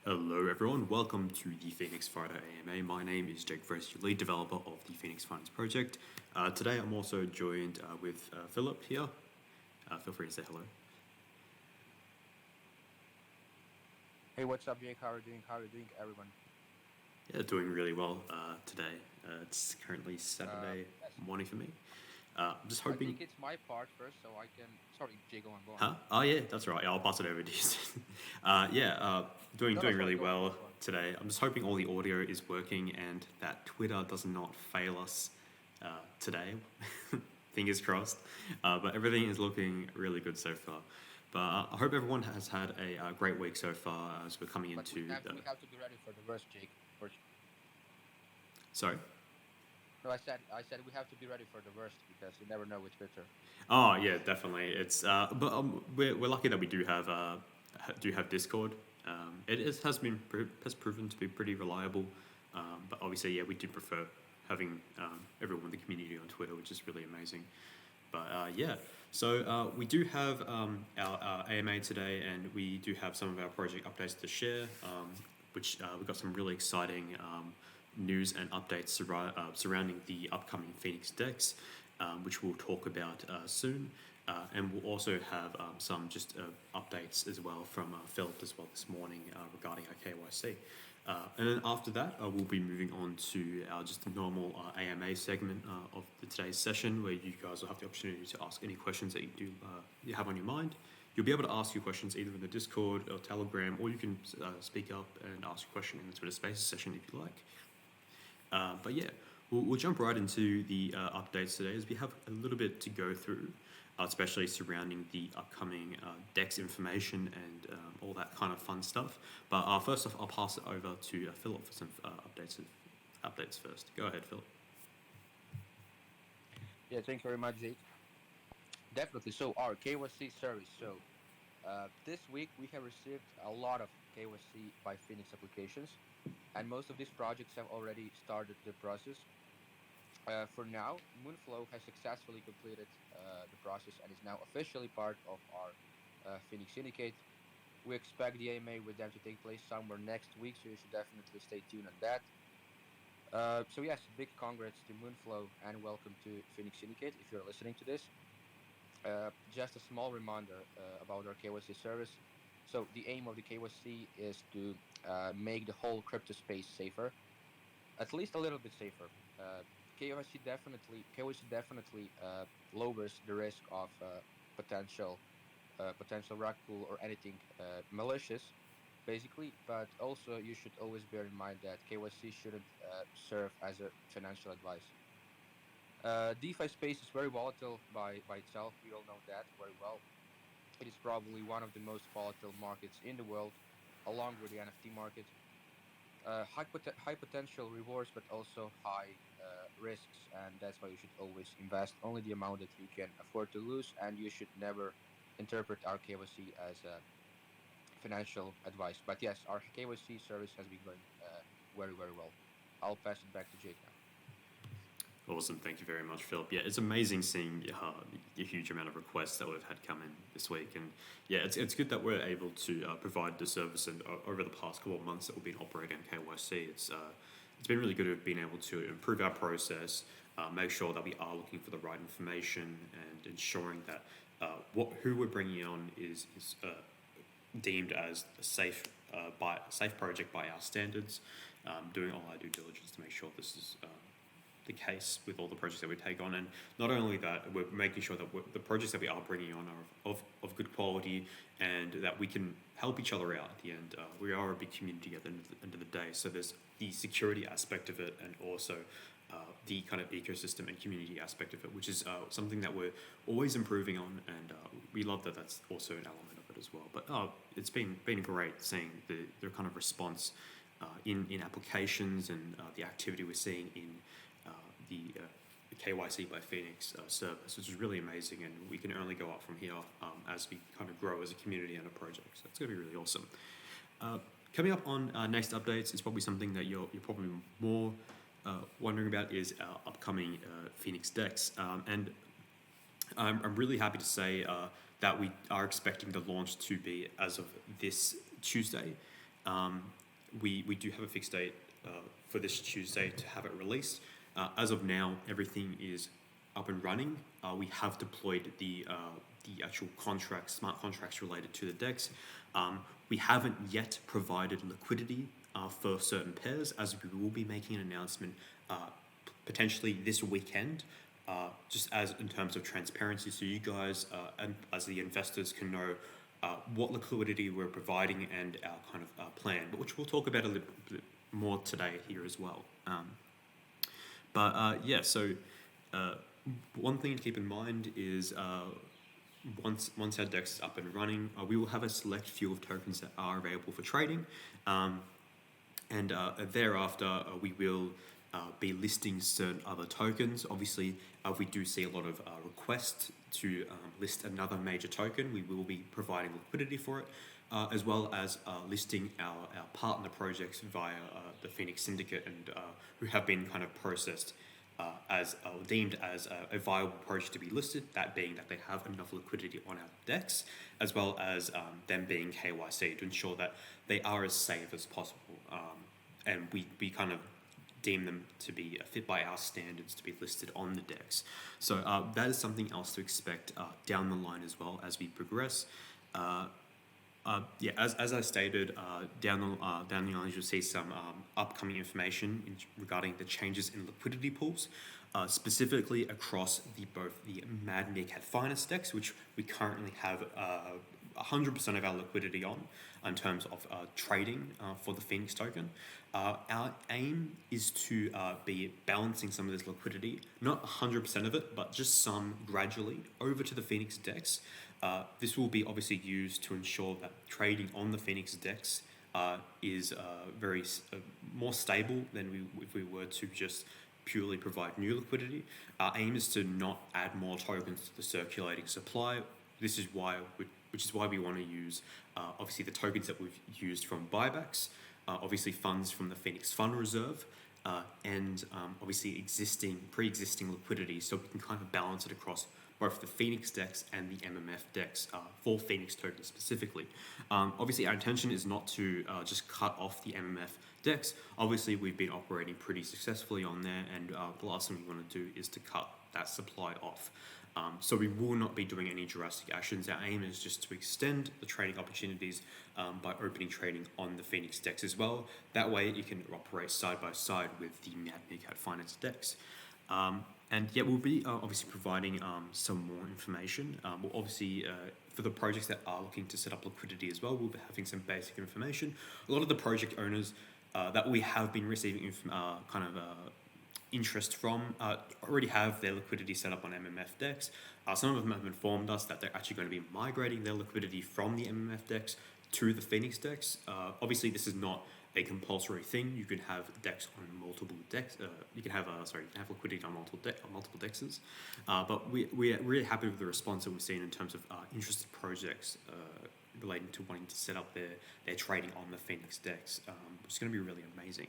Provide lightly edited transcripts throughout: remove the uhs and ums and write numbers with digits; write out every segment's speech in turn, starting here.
Hello everyone, welcome to the Phenix Friday AMA. My name is Jake Fresh, your lead developer of the Phenix Finance project. Today I'm also joined with Philip here. Feel free to say hello. Hey, what's up, Jake? How are you doing? How are you doing, everyone? Yeah, doing really well today. It's currently Saturday Yes. morning for me. I'm just I hoping... think it's my part first, so I can. Sorry, Jake, go on, go on. Huh? Oh yeah, that's right. I'll pass it over to you. Doing No, doing sorry, really go on, well go on. today. I'm just hoping all the audio is working and that Twitter does not fail us today. Fingers crossed. But everything is looking really good so far. But I hope everyone has had a great week so far as we're coming But into the... we have to be ready for the worst, Jake. Sorry? No, I said we have to be ready for the worst because you never know with Twitter. Oh yeah, definitely. It's we're lucky that we do have Discord. Has proven to be pretty reliable, but obviously yeah, we do prefer having everyone in the community on Twitter, which is really amazing. But yeah, so we do have our AMA today, and we do have some of our project updates to share, which we've got some really exciting news and updates surrounding the upcoming Phenix decks, which we'll talk about soon. And we'll also have some just updates as well from Philip as well this morning regarding our KYC. And then after that, we'll be moving on to our just normal AMA segment of today's session, where you guys will have the opportunity to ask any questions that you have on your mind. You'll be able to ask your questions either in the Discord or Telegram, or you can speak up and ask a question in the Twitter Spaces session if you like. But yeah, we'll jump right into the updates today, as we have a little bit to go through, especially surrounding the upcoming DEX information and all that kind of fun stuff. But first off, I'll pass it over to Philip for some updates first. Go ahead, Philip. Yeah, thank you very much, Jake. Definitely. So our KYC service. So this week we have received a lot of KYC by Phoenix applications, and most of these projects have already started the process. For now, Moonflow has successfully completed the process and is now officially part of our Phoenix Syndicate. We expect the AMA with them to take place somewhere next week, so you should definitely stay tuned on that. So yes, big congrats to Moonflow and welcome to Phoenix Syndicate if you're listening to this. Just a small reminder about our KYC service. So the aim of the KYC is to make the whole crypto space safer, at least a little bit safer. KYC definitely lowers the risk of potential rug pull or anything malicious, basically. But also you should always bear in mind that KYC shouldn't serve as a financial advice. DeFi space is very volatile by itself. We all know that very well. It is probably one of the most volatile markets in the world, along with the NFT market. High potential rewards, but also high risks, and that's why you should always invest only the amount that you can afford to lose, and you should never interpret our KYC as financial advice. But yes, our KYC service has been going very, very well. I'll pass it back to Jake now. Awesome, thank you very much, Philip. Yeah, it's amazing seeing the huge amount of requests that we've had come in this week, and yeah, it's good that we're able to provide the service. And over the past couple of months that we've been operating KYC, it's been really good at being able to improve our process, make sure that we are looking for the right information, and ensuring that who we're bringing on is deemed as a safe project by our standards. Doing all our due diligence to make sure this is the case with all the projects that we take on, and not only that, we're making sure that the projects that we are bringing on are of good quality, and that we can help each other out at the end. We are a big community at the end of the day, so there's the security aspect of it, and also the kind of ecosystem and community aspect of it, which is something that we're always improving on, and we love that that's also an element of it as well. But it's been great seeing the kind of response in applications, and the activity we're seeing in the KYC by Phenix service, which is really amazing, and we can only go up from here as we kind of grow as a community and a project. So it's going to be really awesome. Coming up on next updates is probably something that you're probably more wondering about, is our upcoming Phenix decks, and I'm really happy to say that we are expecting the launch to be as of this Tuesday. We do have a fixed date for this Tuesday to have it released. As of now, everything is up and running. We have deployed the actual contracts, smart contracts related to the DEX. We haven't yet provided liquidity for certain pairs, as we will be making an announcement potentially this weekend, just as in terms of transparency, so you guys and as the investors can know what liquidity we're providing and our kind of plan, but which we'll talk about a little bit more today here as well. So one thing to keep in mind is once our DEX is up and running, we will have a select few of tokens that are available for trading, and thereafter we will be listing certain other tokens. Obviously, if we do see a lot of requests to list another major token, we will be providing liquidity for it, as well as listing our partner projects via the Phenix Syndicate, and who have been kind of processed as deemed as a viable project to be listed, that being that they have enough liquidity on our DEX, as well as them being KYC to ensure that they are as safe as possible. And we kind of deem them to be fit by our standards to be listed on the DEX. So that is something else to expect down the line as well as we progress. As I stated, down the line you'll see some upcoming information regarding the changes in liquidity pools, specifically across both the Mad Meerkat Finest DEX, which we currently have 100% of our liquidity on in terms of trading for the Phenix token. Our aim is to be balancing some of this liquidity, not 100% of it, but just some gradually over to the Phenix DEX. This will be obviously used to ensure that trading on the Phenix DEX is very more stable than if we were to just purely provide new liquidity. Our aim is to not add more tokens to the circulating supply. Which is why we want to use obviously the tokens that we've used from buybacks, obviously funds from the Phenix Fund Reserve, and obviously pre-existing liquidity, so we can kind of balance it across both the Phenix DEX and the MMF DEX for Phenix tokens specifically. Obviously, our intention is not to just cut off the MMF DEX. Obviously, we've been operating pretty successfully on there, and the last thing we want to do is to cut that supply off. So we will not be doing any drastic actions. Our aim is just to extend the trading opportunities by opening trading on the Phenix DEX as well. That way you can operate side by side with the Mad Meerkat Finance DEX. We'll be obviously providing some more information. We'll obviously, for the projects that are looking to set up liquidity as well, we'll be having some basic information. A lot of the project owners that we have been receiving interest from already have their liquidity set up on MMF DEX. Some of them have informed us that they're actually going to be migrating their liquidity from the MMF DEX to the Phenix DEX. Obviously, this is not a compulsory thing. You can have DEX on multiple DEX. You can have liquidity on multiple DEXs. But we're really happy with the response that we've seen in terms of interested projects relating to wanting to set up their trading on the Phenix DEX, which is going to be really amazing.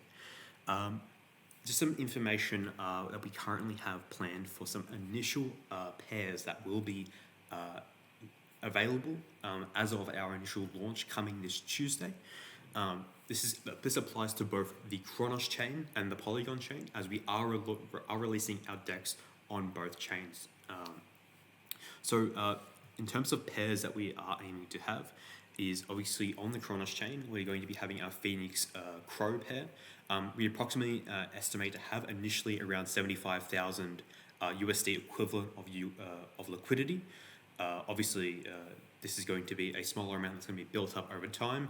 Just some information that we currently have planned for some initial pairs that will be available as of our initial launch coming this Tuesday. This applies to both the Kronos chain and the Polygon chain, as we are releasing our DEX on both chains. In terms of pairs that we are aiming to have, is obviously on the Kronos chain, we're going to be having our Phenix Crow pair. We approximately estimate to have initially around 75,000 USD equivalent of liquidity. Obviously, this is going to be a smaller amount that's going to be built up over time.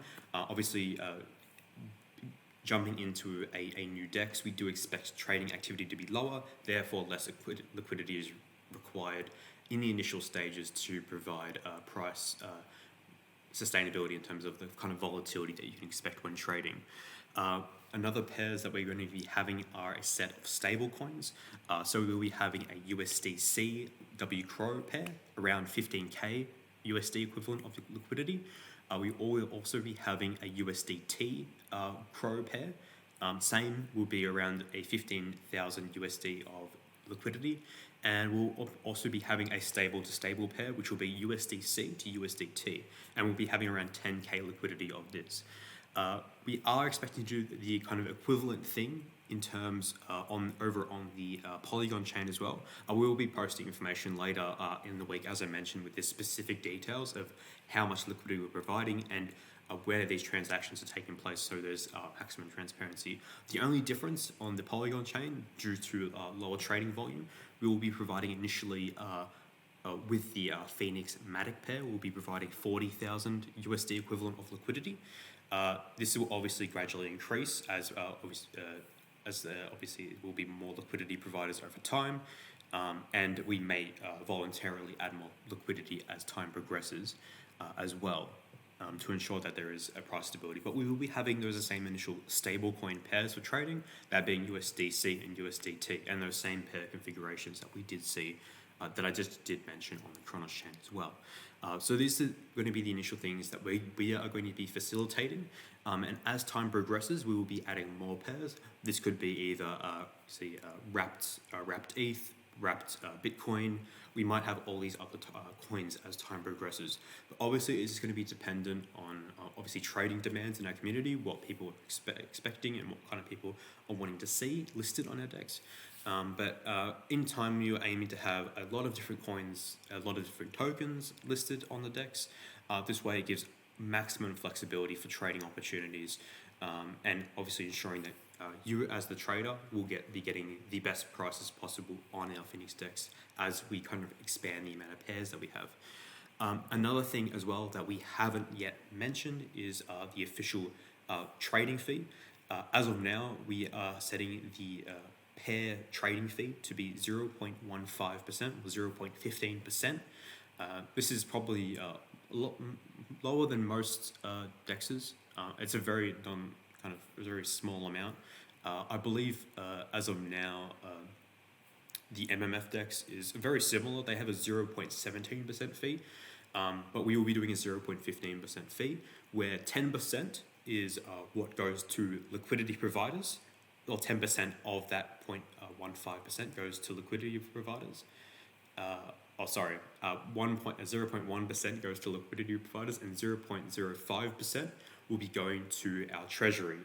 Jumping into a new DEX, we do expect trading activity to be lower, therefore less liquidity is required in the initial stages to provide price sustainability in terms of the kind of volatility that you can expect when trading. Another pairs that we're going to be having are a set of stable coins. So we'll be having a USDC W Crow pair, around 15K USD equivalent of liquidity. We will also be having a USDT Crow pair. Same will be around a 15,000 USD of liquidity. And we'll also be having a stable to stable pair, which will be USDC to USDT. And we'll be having around 10K liquidity of this. We are expecting to do the kind of equivalent thing in terms over on the Polygon chain as well. We will be posting information later in the week, as I mentioned, with the specific details of how much liquidity we're providing and where these transactions are taking place, so there's maximum transparency. The only difference on the Polygon chain, due to lower trading volume, we will be providing initially with the Phenix Matic pair, we'll be providing 40,000 USD equivalent of liquidity. This will obviously gradually increase as obviously it will be more liquidity providers over time, and we may voluntarily add more liquidity as time progresses as well. To ensure that there is a price stability. But we will be having those same initial stablecoin pairs for trading, that being USDC and USDT, and those same pair configurations that we did see, that I just did mention on the Kronos chain as well. So these are going to be the initial things that we are going to be facilitating. And as time progresses, we will be adding more pairs. This could be either, wrapped ETH, wrapped Bitcoin. We might have all these other coins as time progresses. But obviously, it's going to be dependent on obviously trading demands in our community, what people are expecting, and what kind of people are wanting to see listed on our DEX. But in time, we are aiming to have a lot of different coins, a lot of different tokens listed on the DEX. This way, it gives maximum flexibility for trading opportunities, and obviously ensuring that you as the trader will be getting the best prices possible on our Phenix DEX as we kind of expand the amount of pairs that we have. Another thing as well that we haven't yet mentioned is the official trading fee. As of now, we are setting the pair trading fee to be 0.15% or 0.15%. This is probably a lot lower than most DEXs. It's a very very small amount. I believe as of now, the MMF DEX is very similar. They have a 0.17% fee, but we will be doing a 0.15% fee, where 10% is what goes to liquidity providers, or 10% of that 0.15% goes to liquidity providers. 0.1% goes to liquidity providers, and 0.05% will be going to our treasury,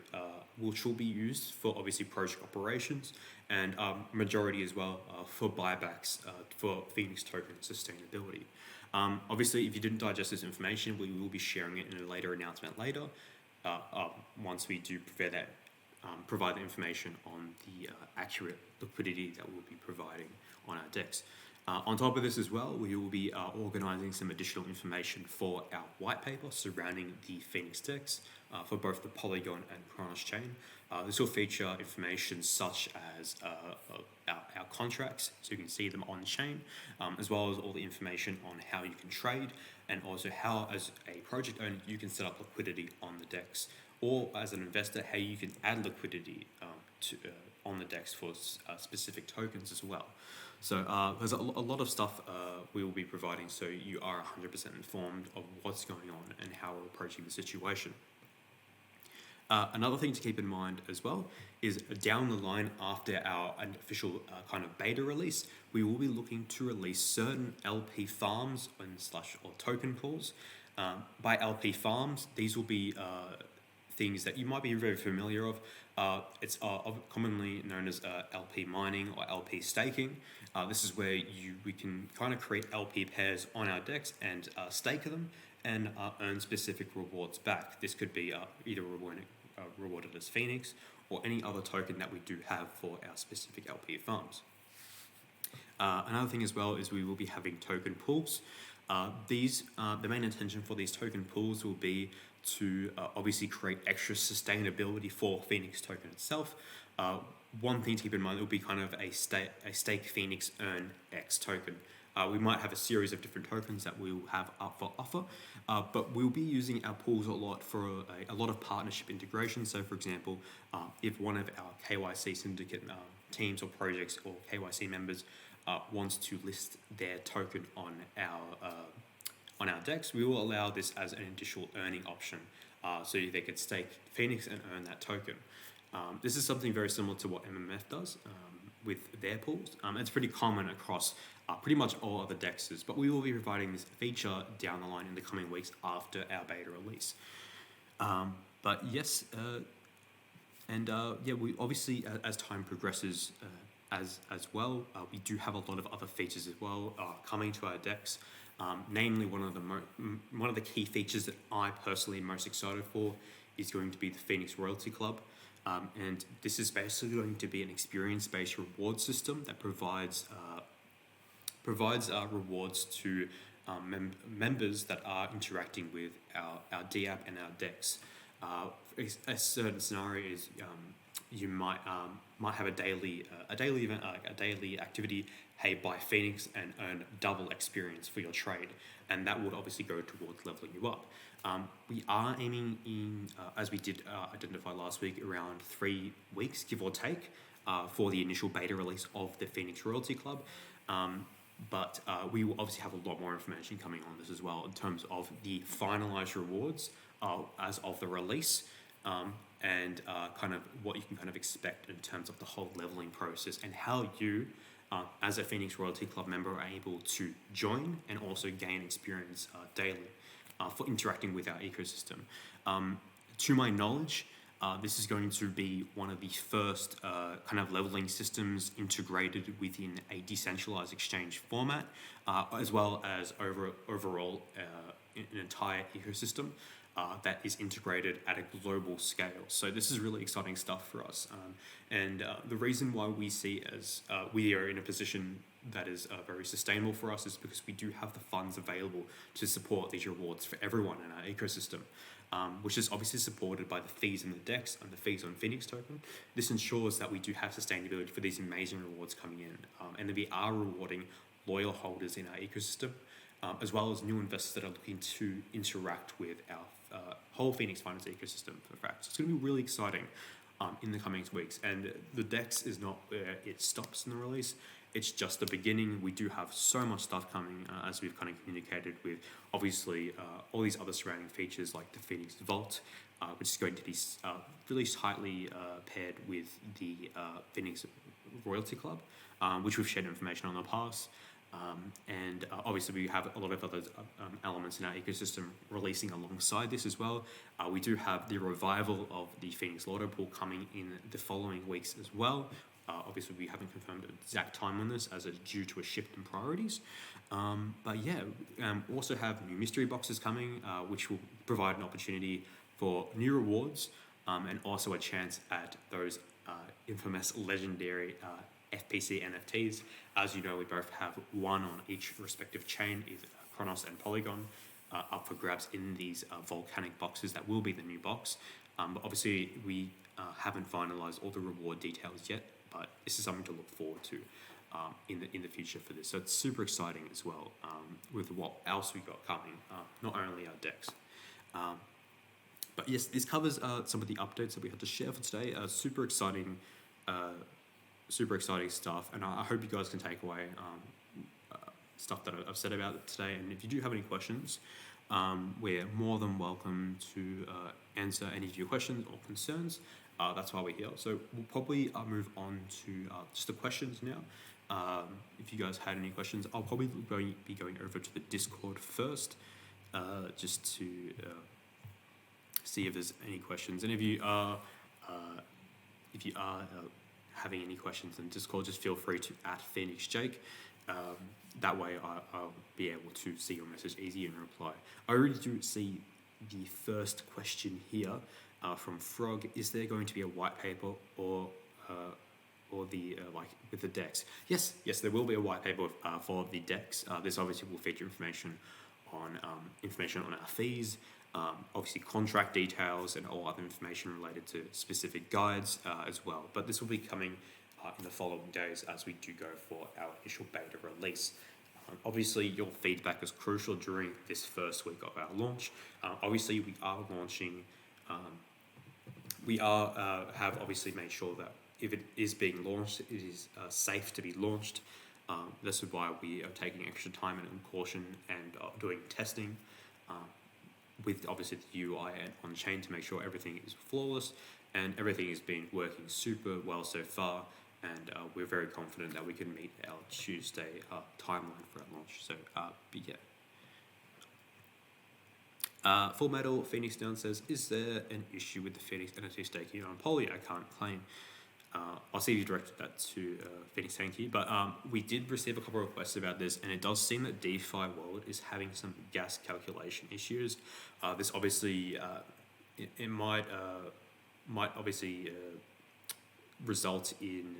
which will be used for obviously project operations, and majority as well for buybacks for Phenix token sustainability. Obviously, if you didn't digest this information, we will be sharing it in a later announcement later, once we do provide the information on the accurate liquidity that we'll be providing on our DEX. On top of this as well, we will be organising some additional information for our white paper surrounding the Phenix DEX for both the Polygon and Kronos chain. This will feature information such as our contracts, so you can see them on chain, as well as all the information on how you can trade, and also how, as a project owner, you can set up liquidity on the DEX, or as an investor, how you can add liquidity on the DEX for specific tokens as well. So there's a lot of stuff we will be providing, so you are 100% informed of what's going on and how we're approaching the situation. Another thing to keep in mind as well is down the line, after our official kind of beta release, we will be looking to release certain LP farms or token pools. By LP farms, these will be things that you might be very familiar of. It's commonly known as LP mining or LP staking. This is where we can kind of create LP pairs on our DEX and stake them and earn specific rewards back. This could be either rewarded as Phenix or any other token that we do have for our specific LP farms. Another thing as well is we will be having token pools. The main intention for these token pools will be to obviously create extra sustainability for Phenix token itself. One thing to keep in mind, it will be kind of a stake Phenix earn X token. We might have a series of different tokens that we will have up for offer, but we'll be using our pools a lot for a lot of partnership integration. So for example, if one of our KYC syndicate teams or projects or KYC members wants to list their token on our DEX, we will allow this as an additional earning option, so they could stake Phenix and earn that token. This is something very similar to what MMF does with their pools. It's pretty common across pretty much all other DEXs, but we will be providing this feature down the line in the coming weeks after our beta release. But yes, yeah, we obviously as time progresses, as well, we do have a lot of other features as well coming to our decks. Namely, one of the key features that I personally am most excited for is going to be the Phenix Royalty Club. And this is basically going to be an experience-based reward system that provides rewards to members that are interacting with our DApp and our decks. A certain scenario is you might have a daily event, a daily activity. Hey, buy Phenix and earn double experience for your trade, and that would obviously go towards leveling you up. We are aiming in, as we did identify last week, around 3 weeks, give or take, for the initial beta release of the Phenix Royalty Club. But we will obviously have a lot more information coming on this as well in terms of the finalized rewards as of the release, and kind of what you can kind of expect in terms of the whole leveling process and how you, as a Phenix Royalty Club member, are able to join and also gain experience daily for interacting with our ecosystem. To my knowledge, this is going to be one of the first kind of leveling systems integrated within a decentralized exchange format, as well as overall an entire ecosystem that is integrated at a global scale. So this is really exciting stuff for us. And the reason why we see as we are in a position that is very sustainable for us is because we do have the funds available to support these rewards for everyone in our ecosystem. Which is obviously supported by the fees in the DEX and the fees on Phenix token. This ensures that we do have sustainability for these amazing rewards coming in, and that we are rewarding loyal holders in our ecosystem, as well as new investors that are looking to interact with our whole Phenix Finance ecosystem. For fact, so it's going to be really exciting in the coming weeks. And the DEX is not where it stops in the release. It's just the beginning. We do have so much stuff coming, as we've kind of communicated with, obviously, all these other surrounding features like the Phenix Vault, which is going to be really tightly paired with the Phenix Royalty Club, which we've shared information on in the past. And obviously we have a lot of other elements in our ecosystem releasing alongside this as well. We do have the revival of the Phenix Lotto Pool coming in the following weeks as well. Obviously we haven't confirmed the exact time on this as it's due to a shift in priorities. But yeah, also have new mystery boxes coming, which will provide an opportunity for new rewards, and also a chance at those infamous legendary FPC NFTs. As you know, we both have one on each respective chain, either Chronos and Polygon, up for grabs in these volcanic boxes that will be the new box. But obviously we haven't finalized all the reward details yet, but this is something to look forward to in the future for this. So it's super exciting as well, with what else we got coming, not only our decks. But yes, this covers some of the updates that we had to share for today. Super exciting stuff, and I hope you guys can take away stuff that I've said about it today. And if you do have any questions, we're more than welcome to answer any of your questions or concerns. That's why we're here. So we'll probably move on to just the questions now. If you guys had any questions, I'll probably be going over to the Discord first, just to see if there's any questions. And if you are having any questions in Discord, just feel free to @PhoenixJake. That way I'll be able to see your message easier and reply. I already do see the first question here from Frog. Is there going to be a white paper or the like with the decks? Yes, there will be a white paper for the decks. This obviously will feature information on our fees, obviously contract details, and all other information related to specific guides as well. But this will be coming in the following days as we do go for our initial beta release. Obviously, your feedback is crucial during this first week of our launch. Obviously, we are launching. We have obviously made sure that if it is being launched, it is safe to be launched. This is why we are taking extra time and caution and doing testing with obviously the UI and on chain to make sure everything is flawless and everything has been working super well so far. And we're very confident that we can meet our Tuesday timeline for our launch. So, but yeah. Full Metal Phoenix Down says, is there an issue with the Phoenix NFT staking on Poly? I can't claim. I'll see if you directed that to Phoenix Tanky, but we did receive a couple of requests about this, and it does seem that DeFi World is having some gas calculation issues. This obviously, it might obviously result in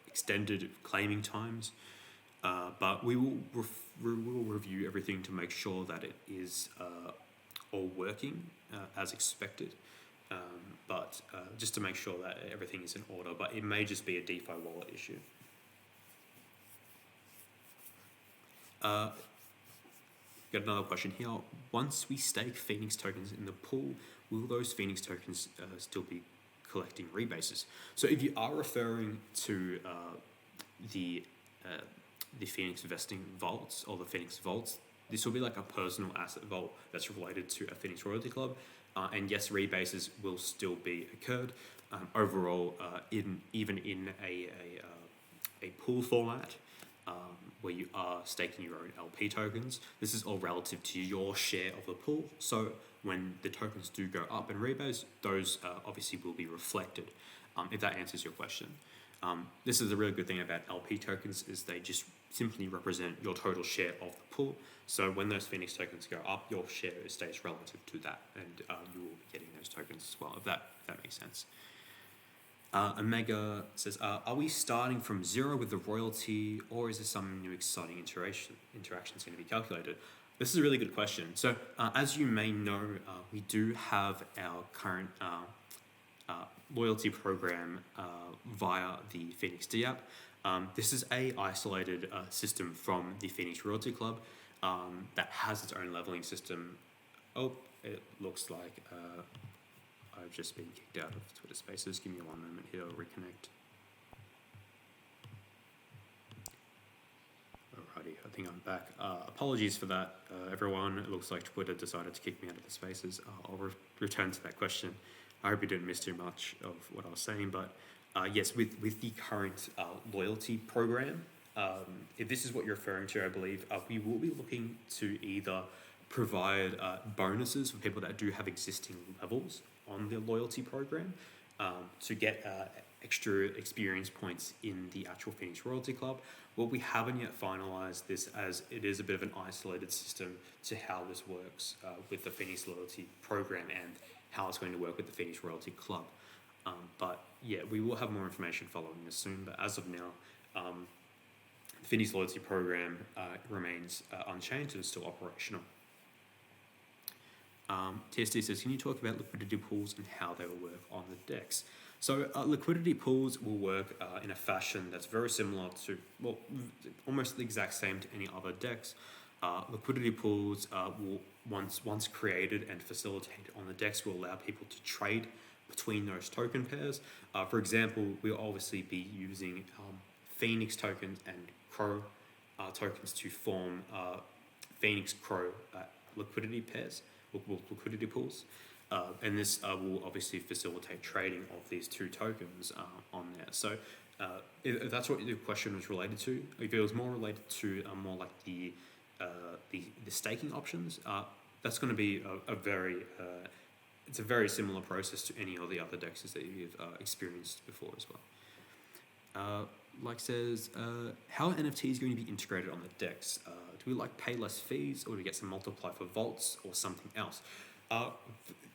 extended claiming times, but we will review everything to make sure that it is all working as expected. But just to make sure that everything is in order, but it may just be a DeFi wallet issue. Got another question here. Once we stake Phoenix tokens in the pool, will those Phoenix tokens still be collecting rebases? So if you are referring to the Phoenix vesting vaults or the Phoenix vaults, this will be like a personal asset vault that's related to a Phoenix Royalty Club. And yes, rebases will still be occurred. Overall, even in a pool format where you are staking your own LP tokens, this is all relative to your share of the pool. So when the tokens do go up in rebase, those obviously will be reflected. If that answers your question. This is a really good thing about LP tokens is they just simply represent your total share of the pool. So when those Phoenix tokens go up, your share stays relative to that, and you will be getting those tokens as well, if that makes sense. Omega says, are we starting from zero with the royalty, or is there some new exciting interactions going to be calculated? This is a really good question. So as you may know, we do have our current loyalty program via the Phoenix D app. This is a isolated system from the Phoenix Royalty Club that has its own leveling system. Oh, it looks like I've just been kicked out of Twitter Spaces. Give me one moment here, I'll reconnect. Alrighty, I think I'm back. Apologies for that, everyone. It looks like Twitter decided to kick me out of the Spaces. I'll return to that question. I hope you didn't miss too much of what I was saying, but yes, with the current loyalty program, if this is what you're referring to, I believe, we will be looking to either provide bonuses for people that do have existing levels on the loyalty program to get extra experience points in the actual Phoenix Royalty Club. Well, we haven't yet finalized this, as it is a bit of an isolated system to how this works with the Phoenix Loyalty program and how it's going to work with the Phoenix Royalty Club. But yeah, we will have more information following this soon, but as of now, the Phoenix Loyalty program remains unchanged and is still operational. TSD says, can you talk about liquidity pools and how they will work on the DEX? So liquidity pools will work in a fashion that's very similar to, well, almost the exact same to any other DEX. Liquidity pools will, once created and facilitated on the DEX, will allow people to trade between those token pairs. For example, we'll obviously be using Phoenix tokens and Crow tokens to form Phoenix Crow liquidity pairs, liquidity pools. And this will obviously facilitate trading of these two tokens on there. So if that's what the question was related to, if it was more related to more like the staking options, that's going to be it's a very similar process to any of the other DEXs that you've experienced before as well. Like says, how are NFTs going to be integrated on the DEX? Do we pay less fees, or do we get some multiply for vaults or something else?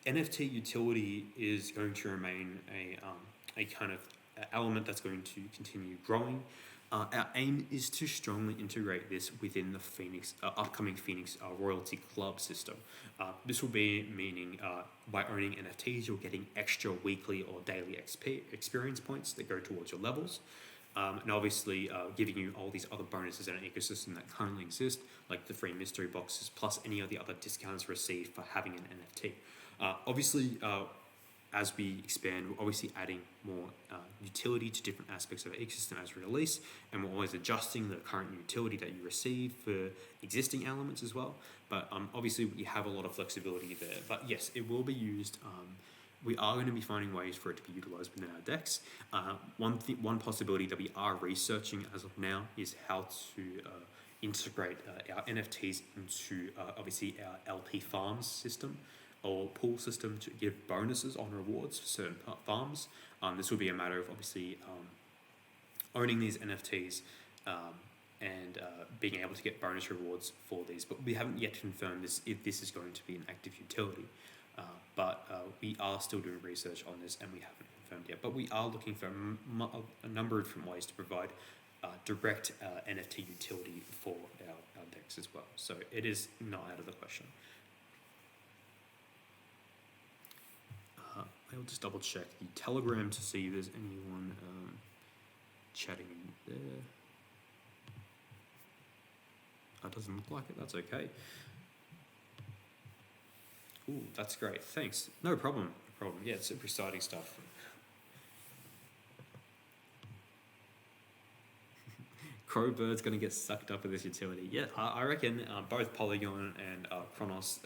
NFT utility is going to remain a kind of element that's going to continue growing. Our aim is to strongly integrate this within the Phoenix upcoming Phoenix Royalty Club system. This will be meaning by owning NFTs, you're getting extra weekly or daily XP experience points that go towards your levels. And obviously giving you all these other bonuses in an ecosystem that currently exist, like the free mystery boxes, plus any of the other discounts received for having an NFT. Obviously, as we expand, we're obviously adding more utility to different aspects of our ecosystem as we release, and we're always adjusting the current utility that you receive for existing elements as well. But obviously, we have a lot of flexibility there. But yes, it will be used. We are going to be finding ways for it to be utilized within our DEX. One possibility that we are researching as of now is how to integrate our NFTs into obviously our LP farms system or pool system to give bonuses on rewards for certain farms. This will be a matter of obviously owning these NFTs and being able to get bonus rewards for these, but we haven't yet confirmed this if this is going to be an active utility. But we are still doing research on this, and we haven't confirmed yet. But we are looking for a number of different ways to provide direct NFT utility for our decks as well. So it is not out of the question. I'll just double check the Telegram to see if there's anyone chatting in there. That doesn't look like it, that's okay. Ooh, that's great, thanks. No problem, Yeah, it's super exciting stuff. Crowbird's going to get sucked up in this utility. Yeah, I reckon both Polygon and Chronos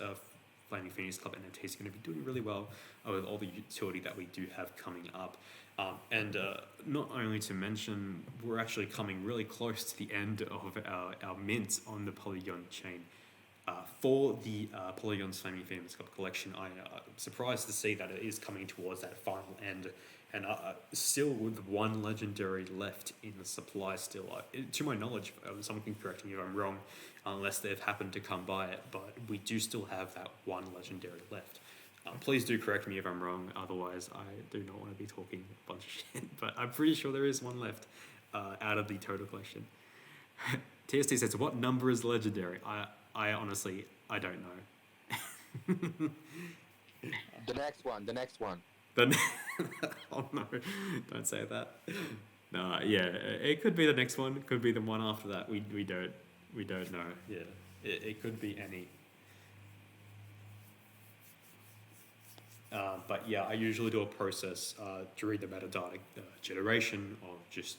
Flaming Phoenix Club NFTs are going to be doing really well with all the utility that we do have coming up. And not only to mention, we're actually coming really close to the end of our mint on the Polygon chain. For the Polygon's Flaming Phoenix Club collection, I'm surprised to see that it is coming towards that final end, and still with one legendary left in the supply still. To my knowledge, someone can correct me if I'm wrong, unless they've happened to come by it, but we do still have that one legendary left. Please do correct me if I'm wrong, otherwise I do not want to be talking a bunch of shit, but I'm pretty sure there is one left out of the total collection. TST says, what number is legendary? I honestly, I don't know. The next one. Oh no, don't say that. No, yeah, it could be the next one, it could be the one after that, we don't know, yeah. It could be any. But yeah, I usually do a process during the metadata generation of just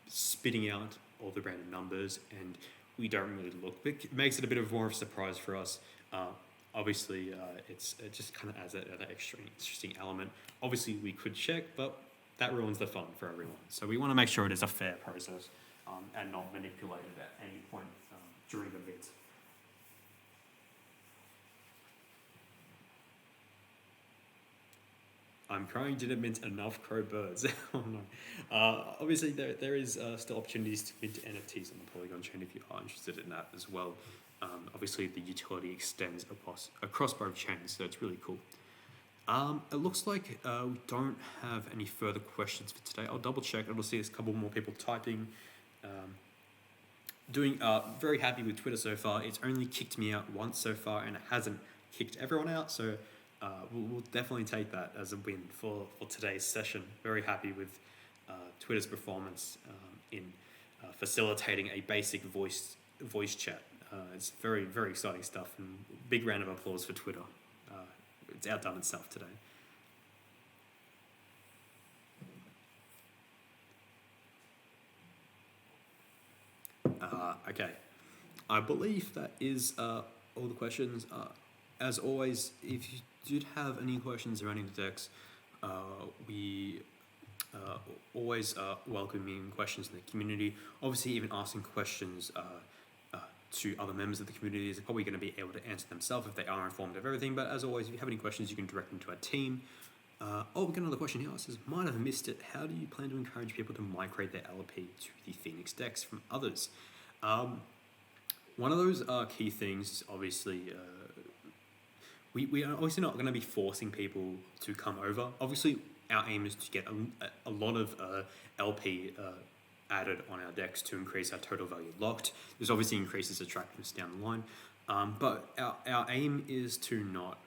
spitting out all the random numbers, and we don't really look. It makes it a bit of more of a surprise for us. Obviously, it just kind of adds that extra interesting element. Obviously, we could check, but that ruins the fun for everyone. So we want to make sure it is a fair process and not manipulated at any point during the mint. I'm crying, didn't mint enough crow birds. Oh no. Obviously, there is still opportunities to mint NFTs on the Polygon chain if you are interested in that as well. Obviously, the utility extends across both chains, so it's really cool. It looks like we don't have any further questions for today. I'll double check. I'll see there's a couple more people typing. Doing very happy with Twitter so far. It's only kicked me out once so far, and it hasn't kicked everyone out, so we'll definitely take that as a win for today's session. Very happy with Twitter's performance in facilitating a basic voice chat. It's very, very exciting stuff, and big round of applause for Twitter. It's outdone itself today. Okay, I believe that is all the questions. As always, if you did have any questions surrounding the decks, we always welcoming questions in the community. Obviously, even asking questions to other members of the community is probably going to be able to answer themselves if they are informed of everything. But as always, if you have any questions, you can direct them to our team. We got another question here. It says, might have missed it. How do you plan to encourage people to migrate their LP to the Phenix decks from others? One of those key things is obviously we are obviously not going to be forcing people to come over. Obviously, our aim is to get a lot of LP added on our decks to increase our total value locked. This obviously increases attractiveness down the line, but our aim is to not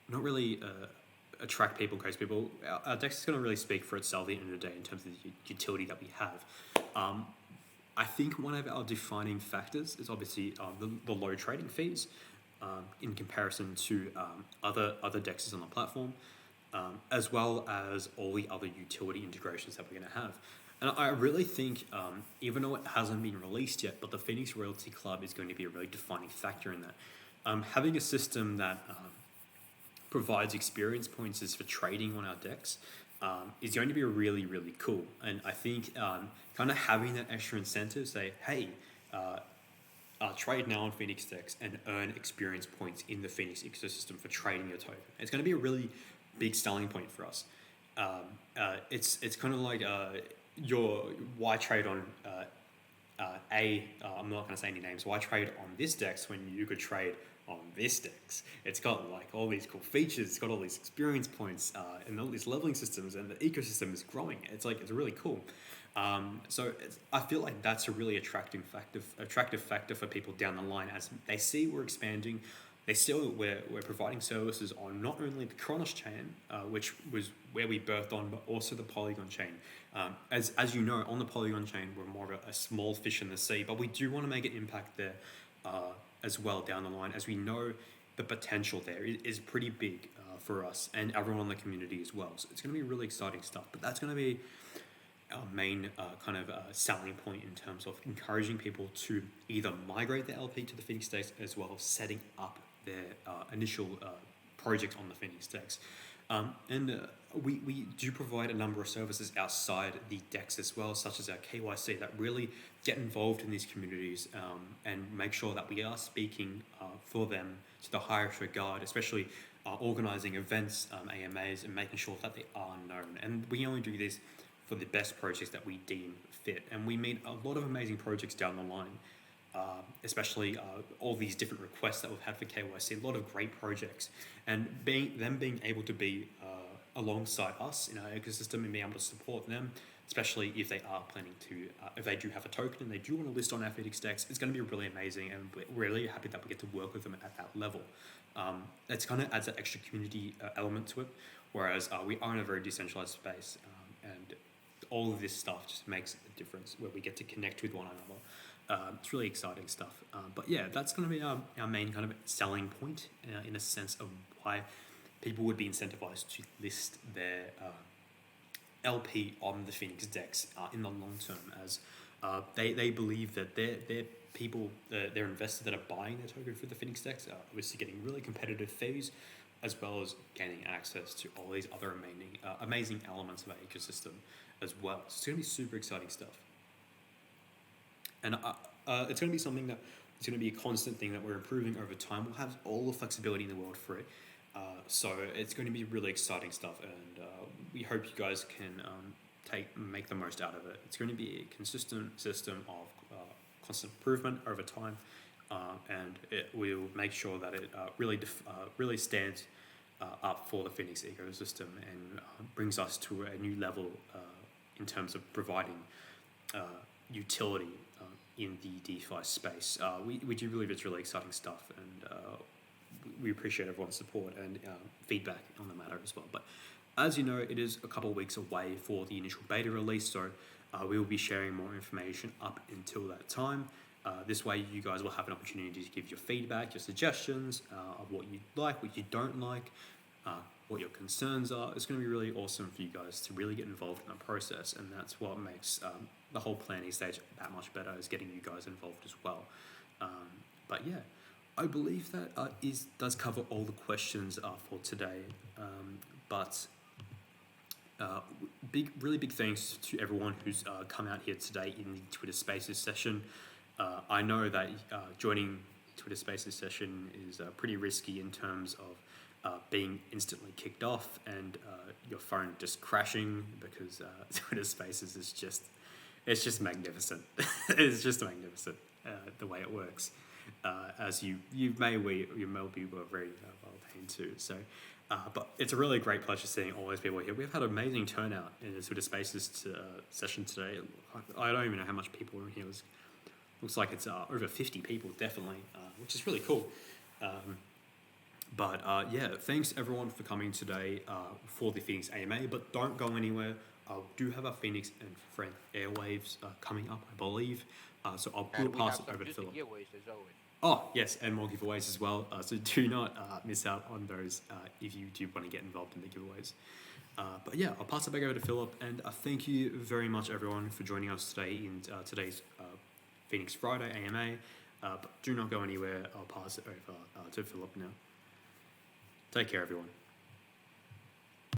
really attract people, case people. Our decks is going to really speak for itself at the end of the day in terms of the utility that we have. I think one of our defining factors is obviously the low trading fees in comparison to other dexes on the platform, as well as all the other utility integrations that we're going to have. And I really think, even though it hasn't been released yet, but the Phoenix Royalty Club is going to be a really defining factor in that. Having a system that provides experience points for trading on our decks is going to be really, really cool. And I think kind of having that extra incentive, say, hey, trade now on Phenix Dex and earn experience points in the Phenix ecosystem for trading your token. It's going to be a really big selling point for us. It's kind of like your why trade on I'm not going to say any names. Why trade on this DEX when you could trade on this DEX? It's got like all these cool features. It's got all these experience points and all these leveling systems, and the ecosystem is growing. It's really cool. I feel like that's a really attractive factor for people down the line as they see we're expanding. We're providing services on not only the Kronos chain, which was where we birthed on, but also the Polygon chain. As you know, on the Polygon chain, we're more of a small fish in the sea, but we do want to make an impact there as well down the line, as we know the potential there is pretty big for us and everyone in the community as well. So it's going to be really exciting stuff, but that's going to be our main selling point in terms of encouraging people to either migrate their LP to the Phenix Dex as well as setting up their initial project on the Phenix Dex. We do provide a number of services outside the DEX as well, such as our KYC, that really get involved in these communities and make sure that we are speaking for them to the highest regard, especially organising events, AMAs, and making sure that they are known. And we only do this for the best projects that we deem fit. And we meet a lot of amazing projects down the line, especially all these different requests that we've had for KYC, a lot of great projects. And being able to be alongside us in our ecosystem and being able to support them, especially if they are planning to, if they do have a token and they do want to list on our Phenix Dex, it's going to be really amazing, and we're really happy that we get to work with them at that level. It's kind of adds that extra community element to it, whereas we are in a very decentralized space, and all of this stuff just makes a difference where we get to connect with one another. It's really exciting stuff. But yeah, that's going to be our main kind of selling point in a sense of why people would be incentivized to list their LP on the Phenix Dex in the long term, as they believe that their people, their investors that are buying their token for the Phenix Dex are obviously getting really competitive fees, as well as gaining access to all these other amazing elements of our ecosystem as well. So it's going to be super exciting stuff. And it's going to be something that it's going to be a constant thing that we're improving over time. We'll have all the flexibility in the world for it. So it's going to be really exciting stuff, and we hope you guys can make the most out of it. It's going to be a consistent system of constant improvement over time, and it will make sure that it really stands up for the Phenix ecosystem and brings us to a new level in terms of providing utility in the DeFi space. We do believe it's really exciting stuff, and we appreciate everyone's support and feedback on the matter as well. But as you know, it is a couple of weeks away for the initial beta release, so we will be sharing more information up until that time. This way you guys will have an opportunity to give your feedback, your suggestions of what you like, what you don't like, what your concerns are. It's going to be really awesome for you guys to really get involved in the process, and that's what makes the whole planning stage that much better, is getting you guys involved as well. But yeah, I believe that does cover all the questions for today. Really big thanks to everyone who's come out here today in the Twitter Spaces session. I know that joining Twitter Spaces session is pretty risky in terms of being instantly kicked off and your phone just crashing, because Twitter Spaces is just magnificent. It's just magnificent the way it works. As you may be very well paying too. So, but it's a really great pleasure seeing all those people here. We've had an amazing turnout in the Twitter Spaces session today. I don't even know how much people were in here. Looks like it's over 50 people, definitely, which is really cool. But yeah, thanks everyone for coming today for the Phenix AMA. But don't go anywhere. I do have a Phenix and Friend Airwaves coming up, I believe. So I'll pass it over to Philip. Giveaways as always. Oh, yes, and more giveaways as well. So do not miss out on those if you do want to get involved in the giveaways. But yeah, I'll pass it back over to Philip. And thank you very much, everyone, for joining us today in today's Phenix Friday AMA. But do not go anywhere. I'll pass it over to Philip now. Take care, everyone.